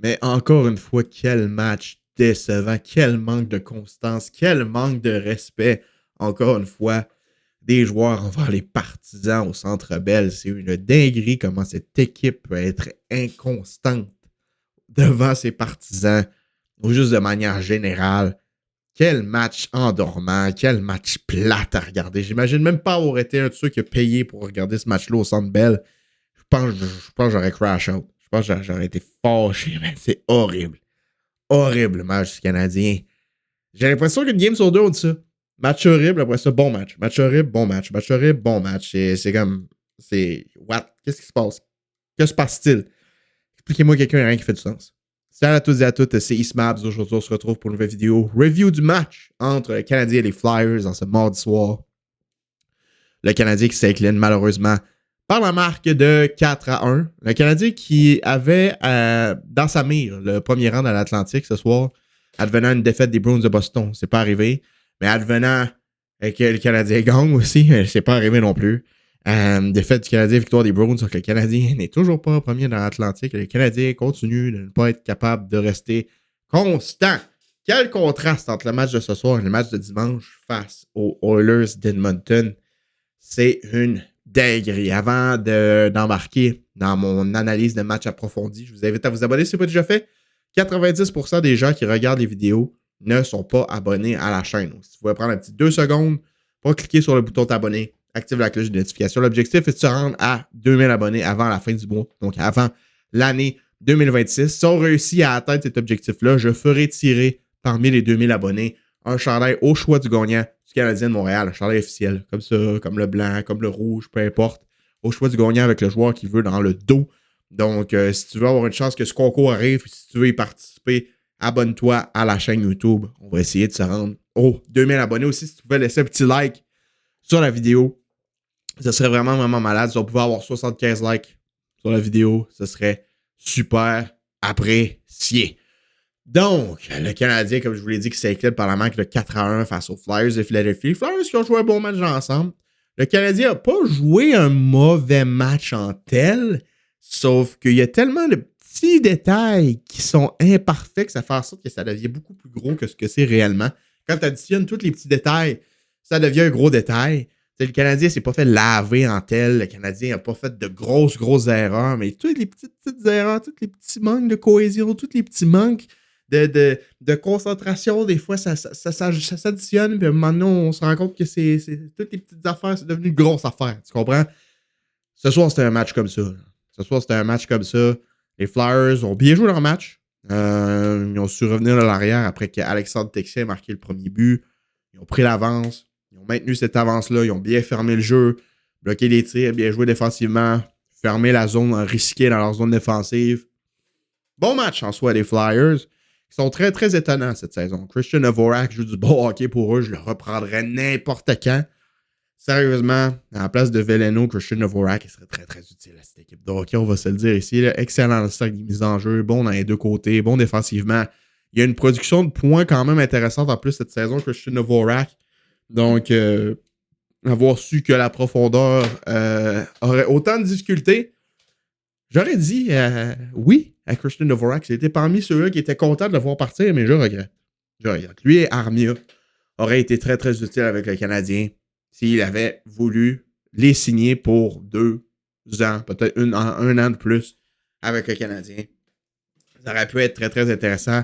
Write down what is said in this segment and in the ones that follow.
Mais encore une fois, quel match décevant, quel manque de constance, quel manque de respect, encore une fois, des joueurs envers les partisans au Centre Bell. C'est une dinguerie comment cette équipe peut être inconstante devant ses partisans, ou juste de manière générale. Quel match endormant, quel match plate à regarder. J'imagine même pas avoir été un de ceux qui a payé pour regarder ce match-là au Centre Bell. Je pense que j'aurais crash out. Je pense que j'aurais été fâché, mais c'est horrible. Horrible match du Canadien. J'ai l'impression qu'une game sur deux, on dit ça. Match horrible, après ça, bon match. Match horrible, bon match. Match horrible, bon match. C'est comme. C'est. What? Qu'est-ce qui se passe? Que se passe-t-il? Expliquez-moi quelqu'un, rien qui fait du sens. Salut à tous et à toutes, c'est Ismabs. Aujourd'hui, on se retrouve pour une nouvelle vidéo. Review du match entre le Canadien et les Flyers dans ce mardi soir. Le Canadien qui s'incline malheureusement par la marque de 4-1. Le Canadien qui avait dans sa mire le premier rang dans l'Atlantique ce soir, advenant une défaite des Bruins de Boston. C'est pas arrivé. Mais advenant que le Canadien gagne aussi, c'est pas arrivé non plus. Défaite du Canadien, victoire des Bruins, donc le Canadien n'est toujours pas premier dans l'Atlantique. Le Canadien continue de ne pas être capable de rester constant. Quel contraste entre le match de ce soir et le match de dimanche face aux Oilers d'Edmonton. C'est une dinguerie. Avant d'embarquer dans mon analyse de match approfondie, je vous invite à vous abonner si ce n'est pas déjà fait. 90% des gens qui regardent les vidéos ne sont pas abonnés à la chaîne. Donc, si vous pouvez prendre un petit 2 secondes pour cliquer sur le bouton t'abonner, active la cloche de notification. L'objectif est de se rendre à 2000 abonnés avant la fin du mois, donc avant l'année 2026. Si on réussit à atteindre cet objectif-là, je ferai tirer parmi les 2000 abonnés un chandail au choix du gagnant du Canadien de Montréal, un chandail officiel, comme ça, comme le blanc, comme le rouge, peu importe, au choix du gagnant avec le joueur qui veut dans le dos. Donc, si tu veux avoir une chance que ce concours arrive, si tu veux y participer, abonne-toi à la chaîne YouTube. On va essayer de se rendre aux 2000 abonnés aussi. Si tu pouvais laisser un petit like sur la vidéo, ce serait vraiment, vraiment malade. Si on pouvait avoir 75 likes sur la vidéo, ce serait super apprécié. Donc, le Canadien, comme je vous l'ai dit, qui s'incline par la manque de 4-1 face aux Flyers de Philadelphie. Les Flyers qui ont joué un bon match ensemble. Le Canadien n'a pas joué un mauvais match en tel, sauf qu'il y a tellement de petits détails qui sont imparfaits que ça fait en sorte que ça devient beaucoup plus gros que ce que c'est réellement. Quand tu additionnes tous les petits détails, ça devient un gros détail. T'sais, le Canadien s'est pas fait laver en tel. Le Canadien n'a pas fait de grosses erreurs, mais toutes les petites erreurs, tous les petits manques de cohésion, tous les petits manques de concentration, des fois, ça s'additionne, puis maintenant, on se rend compte que c'est toutes les petites affaires, c'est devenu une grosse affaire, tu comprends? Ce soir, c'était un match comme ça. Ce soir, c'était un match comme ça. Les Flyers ont bien joué leur match. Ils ont su revenir de l'arrière après qu'Alexandre Texier ait marqué le premier but. Ils ont pris l'avance. Ils ont maintenu cette avance-là. Ils ont bien fermé le jeu, bloqué les tirs, bien joué défensivement, fermé la zone risquée dans leur zone défensive. Bon match en soi des Flyers. Ils sont très, très étonnants cette saison. Christian Dvorak joue du bon hockey pour eux. Je le reprendrais n'importe quand. Sérieusement, à la place de Veleno, Christian Dvorak, il serait très, très utile à cette équipe de hockey, on va se le dire ici. Là. Excellent dans le sac des mises en jeu, bon dans les deux côtés, bon défensivement. Il y a une production de points quand même intéressante en plus cette saison, Christian Dvorak. Donc, avoir su que la profondeur aurait autant de difficultés, j'aurais dit oui à Christian Dvorak. C'était parmi ceux-là qui étaient contents de le voir partir, mais je regrette. Lui et Armia auraient été très, très utiles avec le Canadien s'il avait voulu les signer pour 2 ans, peut-être un an de plus avec le Canadien. Ça aurait pu être très, très intéressant.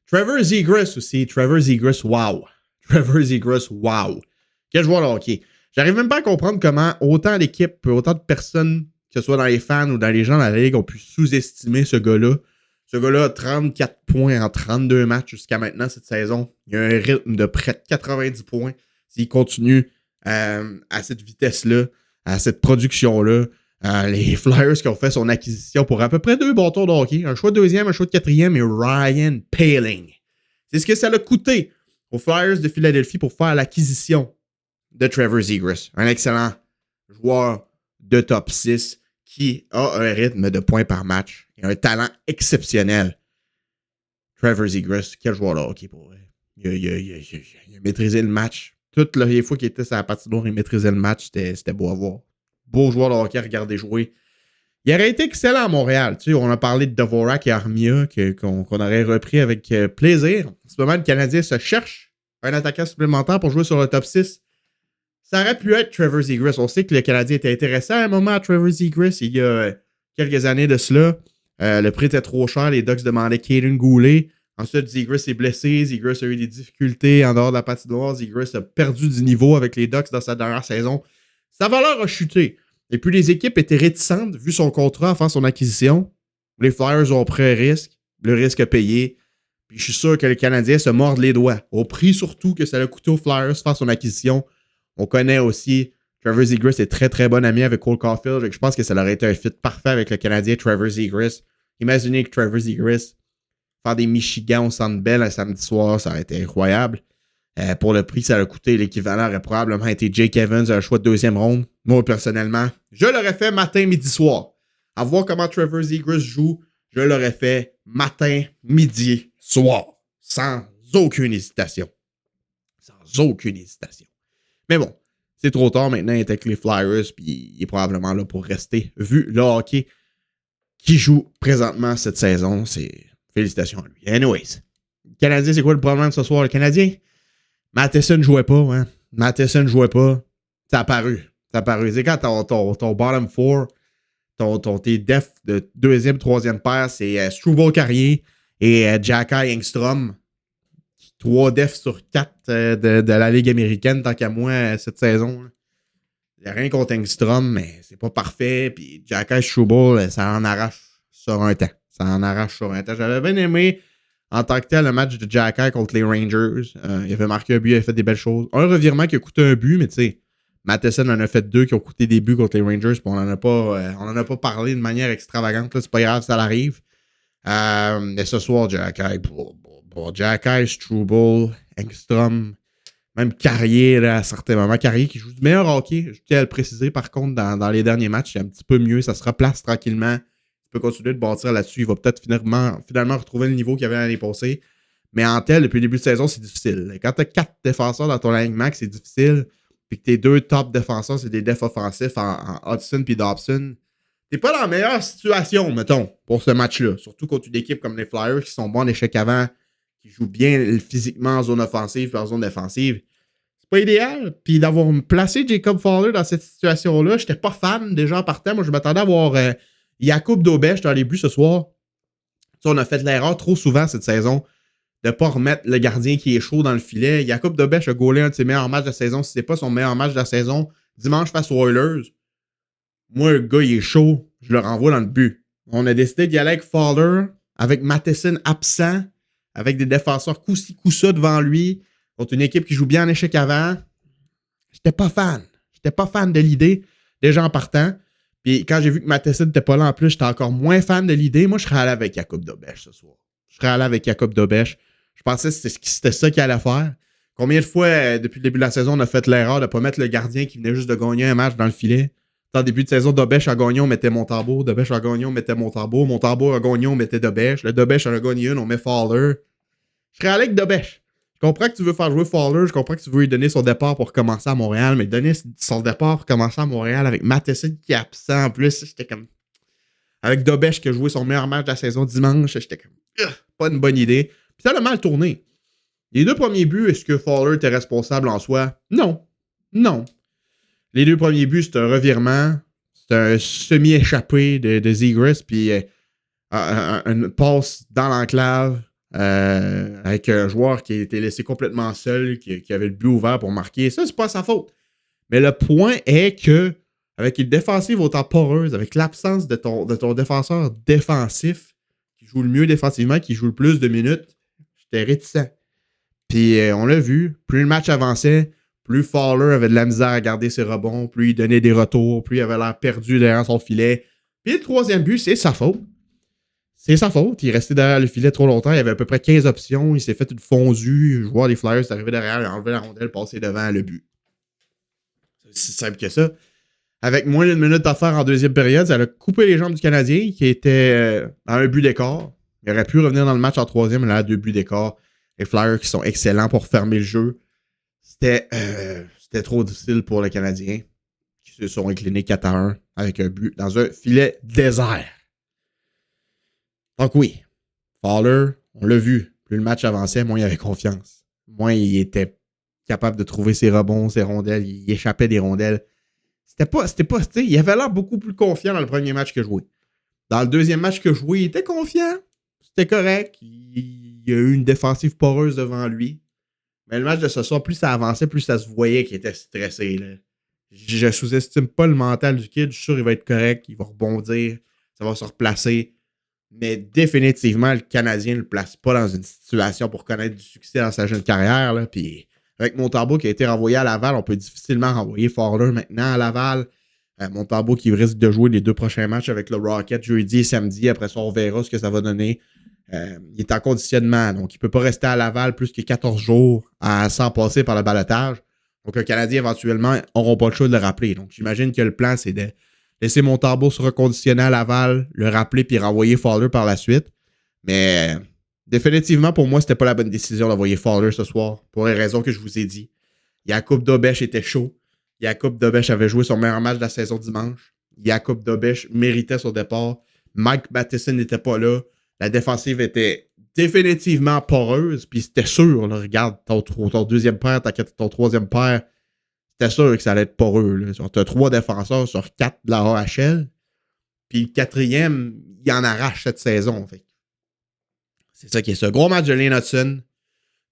Trevor Zegras aussi. Trevor Zegras, wow. Trevor Zegras, wow. Quel joueur de hockey. J'arrive même pas à comprendre comment autant d'équipes, autant de personnes, que ce soit dans les fans ou dans les gens de la Ligue, ont pu sous-estimer ce gars-là. Ce gars-là a 34 points en 32 matchs jusqu'à maintenant cette saison. Il a un rythme de près de 90 points. S'il continue à cette vitesse-là, à cette production-là, les Flyers qui ont fait son acquisition pour à peu près 2 bâtons de hockey, un choix de 2e, un choix de 4e et Ryan Poehling. C'est ce que ça l'a coûté aux Flyers de Philadelphie pour faire l'acquisition de Trevor Zegras. Un excellent joueur de top 6 qui a un rythme de points par match et un talent exceptionnel. Trevor Zegras, quel joueur de hockey pour vrai. Il a maîtrisé le match. Toutes les fois qu'il était sur la patinoire, il maîtrisait le match. C'était beau à voir. Beau joueur de hockey à regarder jouer. Il aurait été excellent à Montréal. Tu sais, on a parlé de Dvorak et Armia qu'on aurait repris avec plaisir. En ce moment, le Canadien se cherche un attaquant supplémentaire pour jouer sur le top 6. Ça aurait pu être Trevor Zegras. On sait que le Canadien était intéressé à un moment à Trevor Zegras il y a quelques années de cela. Le prix était trop cher. Les Ducks demandaient Caden Goulet. Ensuite, Zegras est blessé. Zegras a eu des difficultés en dehors de la patinoire. Zegras a perdu du niveau avec les Ducks dans sa dernière saison. Sa valeur a chuté. Et puis, les équipes étaient réticentes, vu son contrat, à faire son acquisition. Les Flyers ont pris un risque. Le risque a payé. Puis, je suis sûr que les Canadiens se mordent les doigts. Au prix surtout que ça a coûté aux Flyers de faire son acquisition. On connaît aussi Trevor Zegras est très très bon ami avec Cole Caulfield. Je pense que ça aurait été un fit parfait avec le Canadien Trevor Zegras. Imaginez que Trevor Zegras faire des Michigan au Centre Bell un samedi soir, ça aurait été incroyable. Pour le prix que ça a coûté, l'équivalent aurait probablement été Jake Evans, un choix de deuxième ronde. Moi, personnellement, je l'aurais fait matin, midi, soir. À voir comment Trevor Zegras joue, je l'aurais fait matin, midi, soir. Sans aucune hésitation. Sans aucune hésitation. Mais bon, c'est trop tard maintenant, il est avec les Flyers, puis il est probablement là pour rester. Vu le hockey qui joue présentement cette saison, c'est félicitations à lui. Anyways, le Canadien, c'est quoi le problème ce soir? Le Canadien, Matheson ne jouait pas, hein. Matheson ne jouait pas. Ça a paru. C'est quand ton bottom four, tes def de deuxième, troisième paire, c'est Struble Carrier et Jacky Engstrom. 3 defs sur 4 de la Ligue américaine, tant qu'à moi, cette saison. Il n'y a rien contre Engstrom, mais c'est pas parfait. Puis Jacky Struble, ça en arrache sur un temps. J'avais bien aimé, en tant que tel, le match de Jacky contre les Rangers. Il avait marqué un but, il avait fait des belles choses. Un revirement qui a coûté un but, mais tu sais, Matheson en a fait 2 qui ont coûté des buts contre les Rangers. Puis on en a pas parlé de manière extravagante. Là, c'est pas grave, ça l'arrive. Mais ce soir, Jacky, Jacky, Struble, Engstrom, même Carrier là, à certains moments. Carrier qui joue du meilleur hockey. Je tiens à le préciser, par contre, dans les derniers matchs, c'est un petit peu mieux. Ça se replace tranquillement. Il peut continuer de bâtir là-dessus. Il va peut-être finalement retrouver le niveau qu'il avait l'année passée. Mais en tel, depuis le début de saison, c'est difficile. Quand tu as 4 défenseurs dans ton alignement, c'est difficile. Puis que tes 2 top défenseurs, c'est des defs offensifs en Hudson et Dobson. T'es pas dans la meilleure situation, mettons, pour ce match-là. Surtout contre une équipe comme les Flyers qui sont bons en échec avant, qui jouent bien physiquement en zone offensive et en zone défensive. C'est pas idéal. Puis d'avoir placé Jacob Fowler dans cette situation-là, j'étais pas fan déjà en partant. Moi, je m'attendais à voir Jakub Dobeš dans les buts ce soir. T'sais, on a fait l'erreur trop souvent cette saison de pas remettre le gardien qui est chaud dans le filet. Jakub Dobeš a gaulé un de ses meilleurs matchs de la saison. Si c'est pas son meilleur match de la saison, dimanche face aux Oilers, moi, le gars, il est chaud. Je le renvoie dans le but. On a décidé d'y aller avec Fowler, avec Matheson absent, avec des défenseurs coup-ci, coup-ça devant lui, contre une équipe qui joue bien en échec avant. J'étais pas fan. J'étais pas fan de l'idée, déjà en partant. Puis quand j'ai vu que Matheson n'était pas là en plus, j'étais encore moins fan de l'idée. Moi, je serais allé avec Jakub Dobeš ce soir. Je pensais que c'était ça qu'il allait faire. Combien de fois, depuis le début de la saison, on a fait l'erreur de ne pas mettre le gardien qui venait juste de gagner un match dans le filet? En début de saison, Dobeš a gagné, on mettait Montembeault. Dobeš a gagné, on mettait Montembeault. Montembeault a gagné, on mettait Dobeš. Le Dobeš en a gagné une, on met Fowler. Je serais allé avec Dobeš. Je comprends que tu veux faire jouer Fowler, je comprends que tu veux lui donner son départ pour commencer à Montréal, mais donner son départ pour commencer à Montréal avec Matheson qui est absent en plus, j'étais comme... Avec Dobeš qui a joué son meilleur match de la saison dimanche, j'étais comme... Pas une bonne idée. Puis ça a mal tourné. Les 2 premiers buts, est-ce que Fowler était responsable en soi? Non. Les 2 premiers buts, c'est un revirement. C'est un semi-échappé de Zegras, puis une passe dans l'enclave avec un joueur qui a été laissé complètement seul, qui avait le but ouvert pour marquer. Ça, c'est pas sa faute. Mais le point est que, avec une défensive autant poreuse, avec l'absence de ton défenseur défensif, qui joue le mieux défensivement, qui joue le plus de minutes, j'étais réticent. Puis on l'a vu, plus le match avançait, plus Fowler avait de la misère à garder ses rebonds, plus il donnait des retours, plus il avait l'air perdu derrière son filet. Puis le 3e but, c'est sa faute. C'est sa faute. Il est resté derrière le filet trop longtemps. Il avait à peu près 15 options. Il s'est fait une fondue. Le joueur des Flyers est arrivé derrière, il a enlevé la rondelle, passé devant le but. C'est aussi simple que ça. Avec moins d'une minute à faire en 2e période, ça a coupé les jambes du Canadien qui était à un but d'écart. Il aurait pu revenir dans le match en 3e, mais là, 2 buts d'écart. Les Flyers qui sont excellents pour fermer le jeu. C'était trop difficile pour le Canadien. qui se sont inclinés 4-1 avec un but dans un filet désert. Donc oui, Fowler, on l'a vu, plus le match avançait, moins il avait confiance. Moins il était capable de trouver ses rebonds, ses rondelles, il échappait des rondelles. Il avait l'air beaucoup plus confiant dans le premier match que joué. Dans le deuxième match que joué, il était confiant. C'était correct. Il y a eu une défensive poreuse devant lui. Mais le match de ce soir, plus ça avançait, plus ça se voyait qu'il était stressé. Là. Je sous-estime pas le mental du kid. Je suis sûr qu'il va être correct. Il va rebondir. Ça va se replacer. Mais définitivement, le Canadien ne le place pas dans une situation pour connaître du succès dans sa jeune carrière. Là. Puis avec Montembeault qui a été renvoyé à Laval, on peut difficilement renvoyer Fowler maintenant à Laval. Montembeault qui risque de jouer les 2 prochains matchs avec le Rocket jeudi et samedi. Après ça, on verra ce que ça va donner. Il est en conditionnement, donc il ne peut pas rester à Laval plus que 14 jours sans passer par le balotage. Donc, le Canadien, éventuellement, n'auront pas le choix de le rappeler. Donc, j'imagine que le plan, c'est de laisser Montembeault se reconditionner à Laval, le rappeler puis renvoyer Fowler par la suite. Mais définitivement, pour moi, c'était pas la bonne décision d'envoyer Fowler ce soir, pour les raisons que je vous ai dit. Jakub Dobeš était chaud. Jakub Dobeš avait joué son meilleur match de la saison dimanche. Jakub Dobeš méritait son départ. Mike Matheson n'était pas là. La défensive était définitivement poreuse, puis c'était sûr, là, regarde, ton deuxième paire, ton troisième paire, c'était sûr que ça allait être poreux. Tu as 3 défenseurs sur 4 de la AHL, puis le 4e, il en arrache cette saison. Fait. C'est ça qui est ça. Gros match de Lane Hutson.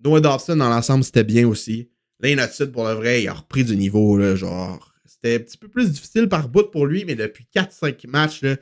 Noah Dobson, dans l'ensemble, c'était bien aussi. Lane Hutson, pour le vrai, il a repris du niveau, là, genre, c'était un petit peu plus difficile par bout pour lui, mais depuis 4-5 matchs, là,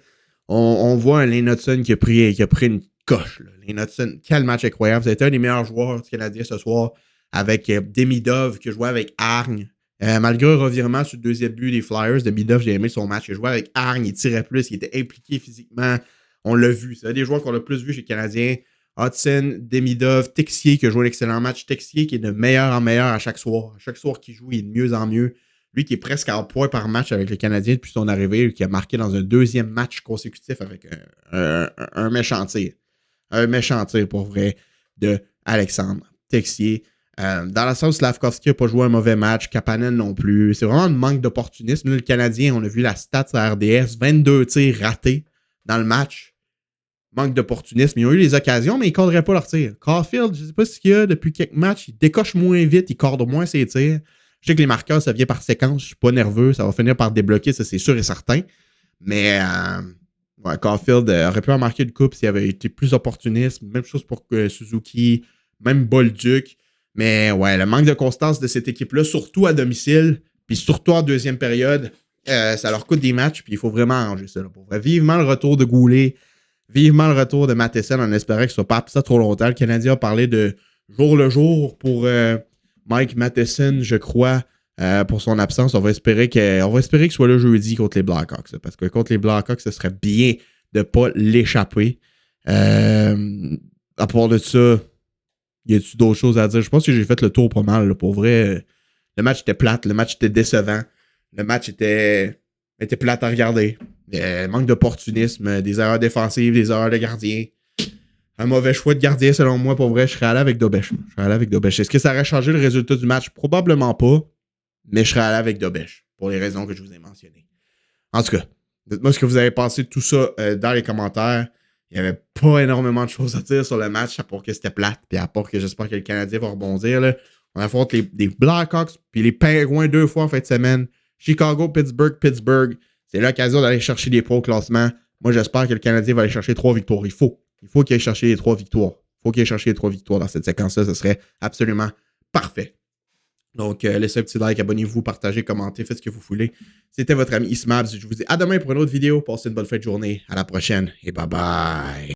on voit un Lane Hutson qui a pris une coche. Là. Lane Hutson, quel match incroyable. Ça a été un des meilleurs joueurs du Canadien ce soir avec Demidov qui a joué avec Hargne. Malgré un revirement sur le deuxième but des Flyers, Demidov, j'ai aimé son match. Il a joué avec Hargne, il tirait plus, il était impliqué physiquement. On l'a vu. C'est un des joueurs qu'on a plus vu chez les Canadiens. Hudson, Demidov, Texier qui a joué un excellent match. Texier qui est de meilleur en meilleur à chaque soir. À chaque soir qu'il joue, il est de mieux en mieux. Lui qui est presque en points par match avec le Canadien depuis son arrivée, qui a marqué dans un 2e match consécutif avec un méchant tir. Un méchant tir pour vrai de Alexandre Texier. Dans la sauce, Slavkovski n'a pas joué un mauvais match. Kapanen non plus. C'est vraiment un manque d'opportunisme. Là, le Canadien, on a vu la stat à RDS, 22 tirs ratés dans le match. Manque d'opportunisme. Ils ont eu les occasions, mais ils ne cadreraient pas leurs tirs. Caulfield, je ne sais pas ce qu'il y a depuis quelques matchs. Il décoche moins vite, il cadre moins ses tirs. Je sais que les marqueurs, ça vient par séquence. Je ne suis pas nerveux. Ça va finir par débloquer, ça c'est sûr et certain. Mais ouais, Caulfield aurait pu en marquer une coupe s'il avait été plus opportuniste. Même chose pour Suzuki, même Bolduc. Mais ouais, le manque de constance de cette équipe-là, surtout à domicile, puis surtout en deuxième période, ça leur coûte des matchs, puis il faut vraiment arranger ça. Là, pour vrai. Vivement le retour de Goulet, vivement le retour de Matheson, en espérant qu'il ne soit pas absent trop longtemps. Le Canadien a parlé de jour le jour pour Mike Matheson, je crois, pour son absence. On va espérer qu'il soit là jeudi contre les Blackhawks. Parce que contre les Blackhawks, ce serait bien de ne pas l'échapper. À part de ça, y a-tu d'autres choses à dire? Je pense que j'ai fait le tour pas mal. Là. Pour vrai, le match était plate, le match était décevant. Le match était plate à regarder. Manque d'opportunisme, des erreurs défensives, des erreurs de gardien. Un mauvais choix de gardien, selon moi, pour vrai, je serais allé avec Dobeš. Est-ce que ça aurait changé le résultat du match? Probablement pas, mais je serais allé avec Dobeš, pour les raisons que je vous ai mentionnées. En tout cas, dites-moi ce que vous avez pensé de tout ça dans les commentaires. Il n'y avait pas énormément de choses à dire sur le match, à part que c'était plate, puis à part que j'espère que le Canadien va rebondir. Là. On affronte les Blackhawks, puis les Penguins 2 fois en fin de semaine. Chicago, Pittsburgh. C'est l'occasion d'aller chercher des points au classement. Moi, j'espère que le Canadien va aller chercher 3 victoires. Il faut qu'il aille chercher les 3 victoires. Dans cette séquence-là. Ce serait absolument parfait. Donc, laissez un petit like, abonnez-vous, partagez, commentez, faites ce que vous voulez. C'était votre ami Ismabs. Je vous dis à demain pour une autre vidéo. Passez une bonne fin de journée. À la prochaine et bye bye.